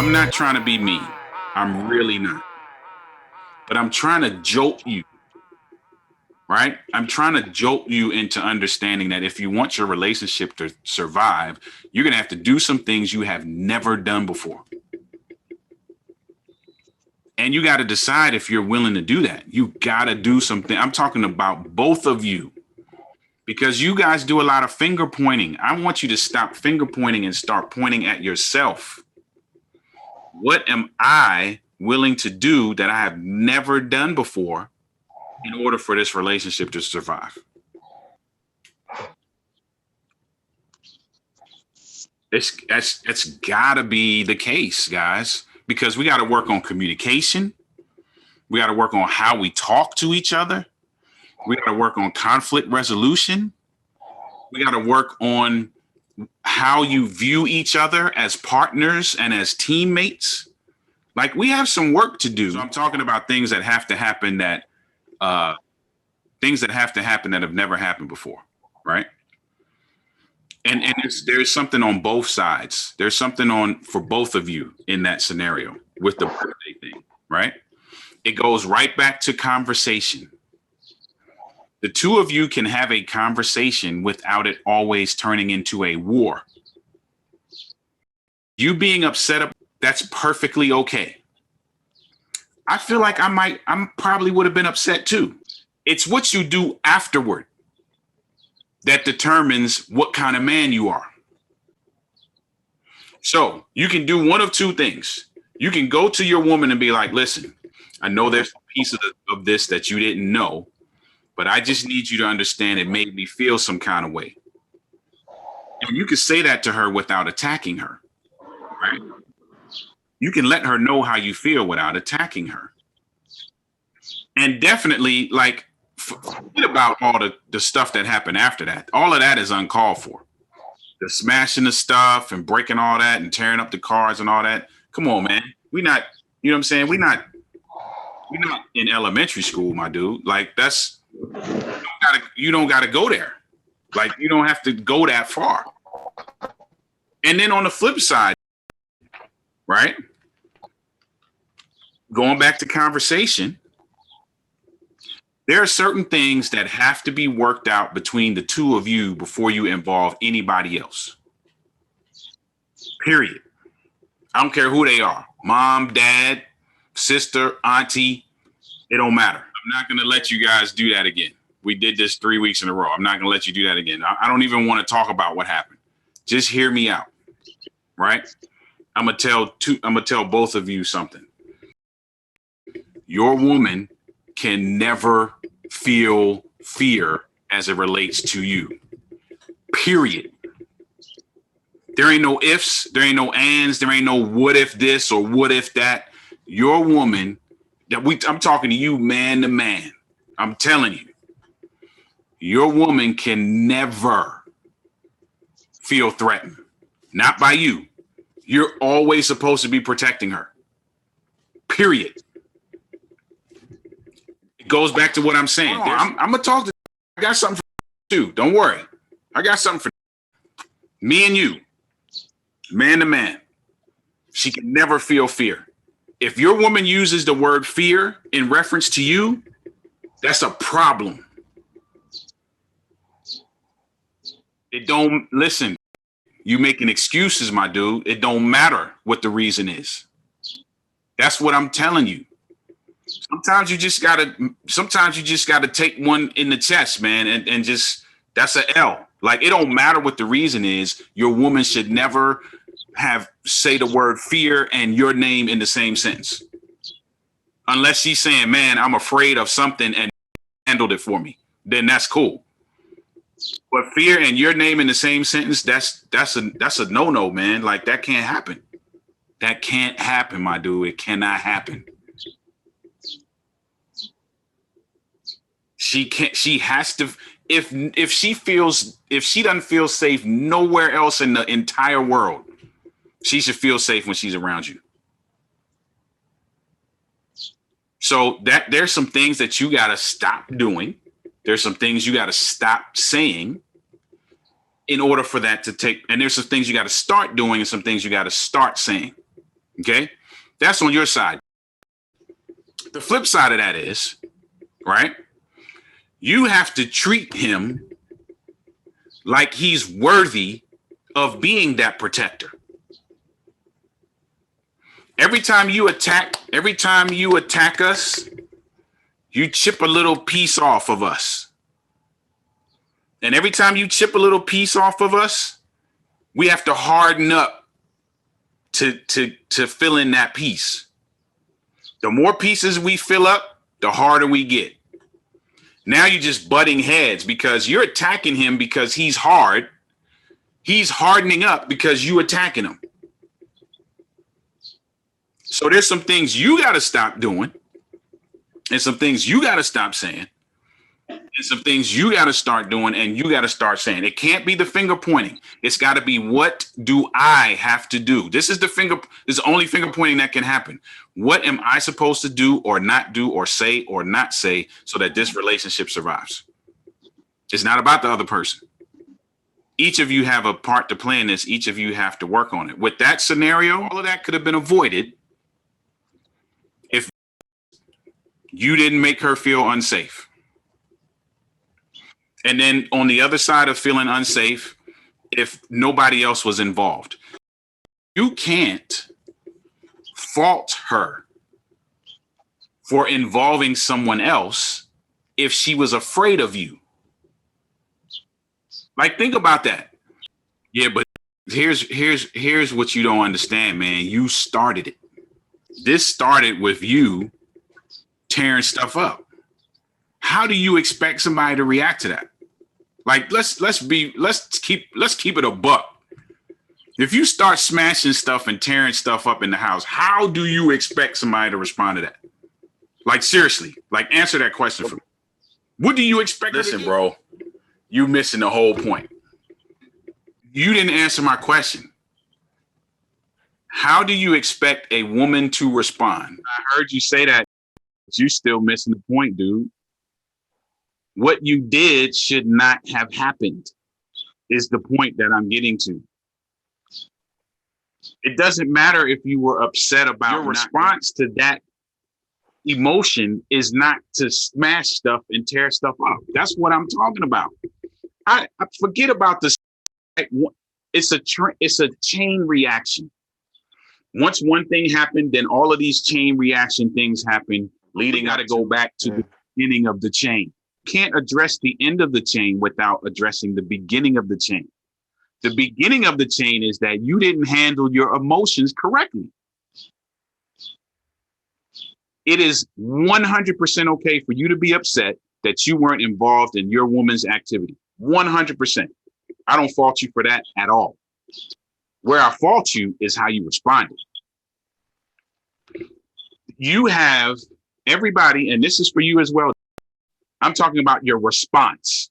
I'm not trying to be mean. I'm really not. But I'm trying to jolt you, right? I'm trying to jolt you into understanding that if you want your relationship to survive, you're going to have to do some things you have never done before. And you got to decide if you're willing to do that. You got to do something. I'm talking about both of you because you guys do a lot of finger pointing. I want you to stop finger pointing and start pointing at yourself. What am I willing to do that I have never done before in order for this relationship to survive? It's gotta be the case, guys, because we got to work on communication. We got to work on how we talk to each other. We got to work on conflict resolution. We got to work on how you view each other as partners and as teammates. Like, we have some work to do. So I'm talking about things that have to happen that have never happened before, right? And there's something on both sides. There's something on for both of you in that scenario with the birthday thing, right? It goes right back to conversation. The two of you can have a conversation without it always turning into a war. You being upset, that's perfectly okay. I feel like I probably would have been upset too. It's what you do afterward that determines what kind of man you are. So you can do one of two things. You can go to your woman and be like, listen, I know there's a piece of this that you didn't know, but I just need you to understand it made me feel some kind of way. And you can say that to her without attacking her, right? You can let her know how you feel without attacking her. And definitely, like, forget about all the stuff that happened after that. All of that is uncalled for. The smashing the stuff and breaking all that and tearing up the cars and all that. Come on, man. We not, you know what I'm saying? We're not in elementary school, my dude. Like, that's, you don't gotta go there. Like, you don't have to go that far. And then on the flip side, right? Going back to conversation, there are certain things that have to be worked out between the two of you before you involve anybody else. Period. I don't care who they are. Mom, dad, sister, auntie. It don't matter. I'm not going to let you guys do that again. We did this 3 weeks in a row. I'm not going to let you do that again. I don't even want to talk about what happened. Just hear me out. Right? I'm going to tell both of you something. Your woman can never feel fear as it relates to you. Period. There ain't no ifs, there ain't no ands, there ain't no what if this or what if that. Your woman, I'm talking to you man to man. I'm telling you, your woman can never feel threatened. Not by you. You're always supposed to be protecting her. Period. It goes back to what I'm saying. I'm going to talk to I got something for you too. Don't worry. I got something for me and you. Man to man. She can never feel fear. If your woman uses the word fear in reference to you, that's a problem. It don't, listen, you making excuses, my dude. It don't matter what the reason is. That's what I'm telling you. Sometimes you just gotta take one in the chest, man, and just, that's an L. Like, it don't matter what the reason is. Your woman should never say the word fear and your name in the same sentence. Unless she's saying, man, I'm afraid of something and handled it for me. Then that's cool. But fear and your name in the same sentence, that's a no-no, man. Like, that can't happen. That can't happen, my dude. It cannot happen. She has to, if she doesn't feel safe nowhere else in the entire world, she should feel safe when she's around you. So there's some things that you got to stop doing. There's some things you got to stop saying in order for that to take, and there's some things you got to start doing and some things you got to start saying. Okay? That's on your side. The flip side of that is, right? You have to treat him like he's worthy of being that protector. Every time you attack us, you chip a little piece off of us. And every time you chip a little piece off of us, we have to harden up to fill in that piece. The more pieces we fill up, the harder we get. Now you're just butting heads because you're attacking him because he's hard. He's hardening up because you attacking him. So there's some things you got to stop doing, and some things you got to stop saying, and some things you got to start doing, and you got to start saying. It can't be the finger pointing. It's got to be, what do I have to do? This is the only finger pointing that can happen. What am I supposed to do or not do or say or not say so that this relationship survives? It's not about the other person. Each of you have a part to play in this. Each of you have to work on it. With that scenario, all of that could have been avoided if you didn't make her feel unsafe. And then on the other side of feeling unsafe, if nobody else was involved, you can't fault her for involving someone else if she was afraid of you. Like, think about that. Yeah, but here's what you don't understand, man. You started it. This started with you tearing stuff up. How do you expect somebody to react to that? Like, let's keep it a buck. If you start smashing stuff and tearing stuff up in the house, how do you expect somebody to respond to that? Like, seriously, like, answer that question for me. What do you expect? Listen, bro, you missing the whole point. You didn't answer my question. How do you expect a woman to respond? I heard you say that, but you still missing the point, dude. What you did should not have happened is the point that I'm getting to. It doesn't matter if you were upset about your response to that emotion is not to smash stuff and tear stuff up. That's what I'm talking about. I forget about this. It's a chain reaction. Once one thing happened, then all of these chain reaction things happen, leading got to go back to the beginning of the chain. Can't address the end of the chain without addressing the beginning of the chain. The beginning of the chain is that you didn't handle your emotions correctly. It is 100% okay for you to be upset that you weren't involved in your woman's activity. 100%. I don't fault you for that at all. Where I fault you is how you responded. You have everybody, and this is for you as well. I'm talking about your response,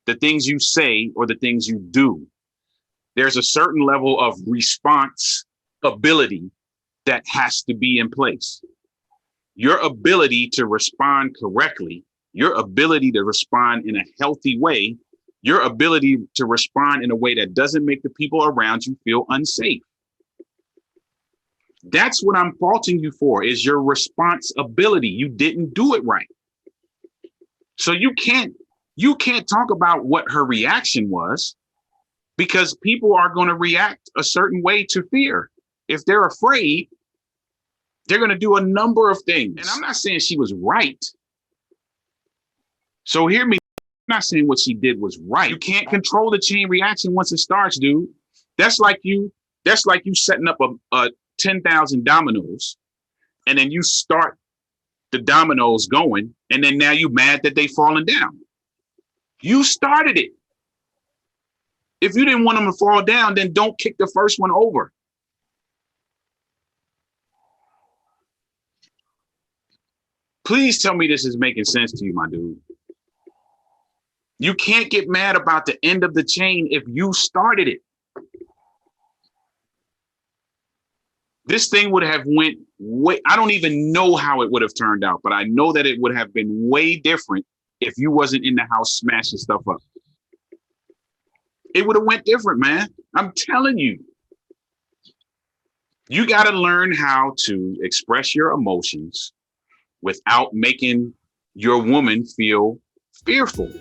the things you say or the things you do. There's a certain level of response ability that has to be in place. Your ability to respond correctly, your ability to respond in a healthy way, your ability to respond in a way that doesn't make the people around you feel unsafe. That's what I'm faulting you for, is your responsibility. You didn't do it right. So you can't talk about what her reaction was, because people are going to react a certain way to fear. If they're afraid, they're going to do a number of things. And I'm not saying she was right. So hear me. I'm not saying what she did was right. You can't control the chain reaction once it starts, dude. That's like you setting up a 10,000 dominoes, and then you start the dominoes going, and then now you mad that they falling down. You started it. If you didn't want them to fall down, then don't kick the first one over. Please tell me this is making sense to you, my dude. You can't get mad about the end of the chain if you started it. This thing would have went way, I don't even know how it would have turned out, but I know that it would have been way different if you wasn't in the house smashing stuff up. It would have went different, man. I'm telling you. You got to learn how to express your emotions without making your woman feel fearful.